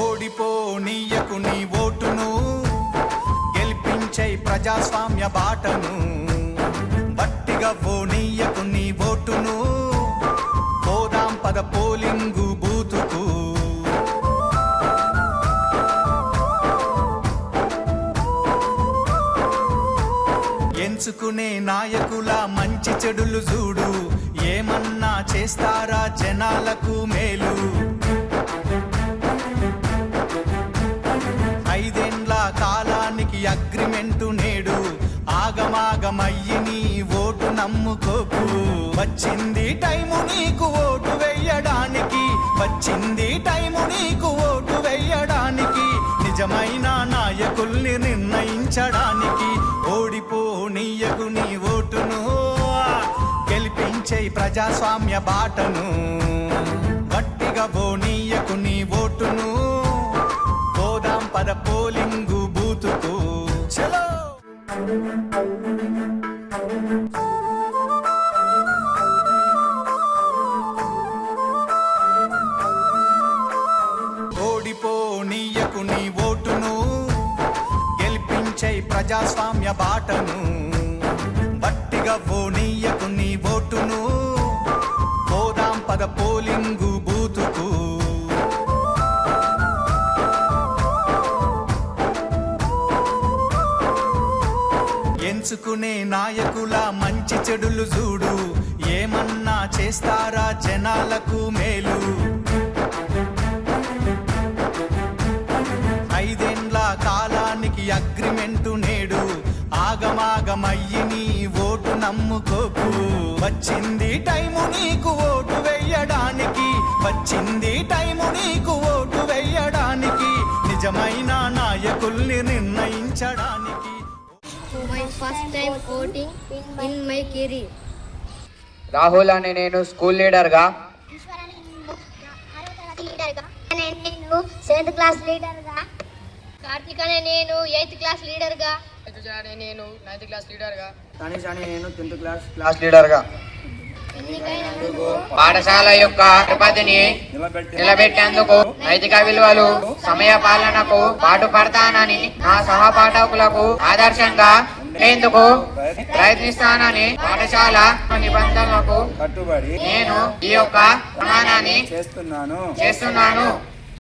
ఓడిపోనీయకు నీ ఓటును, గెలిపించే ప్రజాస్వామ్య బాటను. బట్టిగా ఓనీయకు నీ ఓటును, పోదాం పద పోలింగు బూతుకు. ఎంచుకునే నాయకుల మంచి చెడులు చూడు, ఏమన్నా చేస్తారా జనాలకు మేలు. 5 ఏళ్ల కాలానికి అగ్రిమెంటు నేడు, ఆగమాగమయ్యి నీ ఓటు నమ్ముకోకు. వచ్చింది టైము నీకు ఓటు వెయ్యడానికి, వచ్చింది టైము నీకు ఓటు వెయ్యడానికి, నిజమైన నాయకుల్ని నిర్ణయించడానికి. ఓడిపోనీయకు నీ ఓటును, గెలిపించే ప్రజాస్వామ్య బాటను. గట్టిగా పోనీయకు నీ ఓటును, పోదాం పద పోలింగు బూతుకు. చలో ఓడిపోనీయకు నీ ఓటును, గెలిపించే ప్రజాస్వామ్య బాటను. బట్టిగా పోనీయకు నీ ఓటును, పోదాం పద పోలింగు బూతుకు. ఎంచుకునే నాయకుల మంచి చెడులు చూడు, ఏమన్నా చేస్తారా జనాలకు మేలు. 5 ఏళ్ల కాలానికి అగ్రిమెంటు నేడు, ఆగమాగమయ్యి నీ ఓటు నమ్ముకోకు. వచ్చింది టైము నీకు ఓటు వెయ్యడానికి, వచ్చింది టైము నీకు ఓటు వెయ్యడానికి, నిజమైన నాయకుల్ని నిర్ణయించడానికి. My first time voting in my career. Rahul అనే నేను స్కూల్ లీడర్గా, నేను 7th క్లాస్ లీడర్గా, కార్తిక్ అనే నేను 8th క్లాస్ లీడర్గా, నేను 9th క్లాస్ లీడర్గా, తనీష్ అనే నేను 10th క్లాస్ లీడర్గా పాఠశాల యొక్క ప్రగతిని నిలబెట్టేందుకు నైతిక విలువలు, సమయ పాలనకు పాటుపడతానని, నా సహపాఠకులకు ఆదర్శంగా ఉండేందుకు ప్రయత్నిస్తానని, పాఠశాల నిబంధనలకు కట్టుబడి నేను ఈ యొక్క ప్రమాణాన్ని చేస్తున్నాను.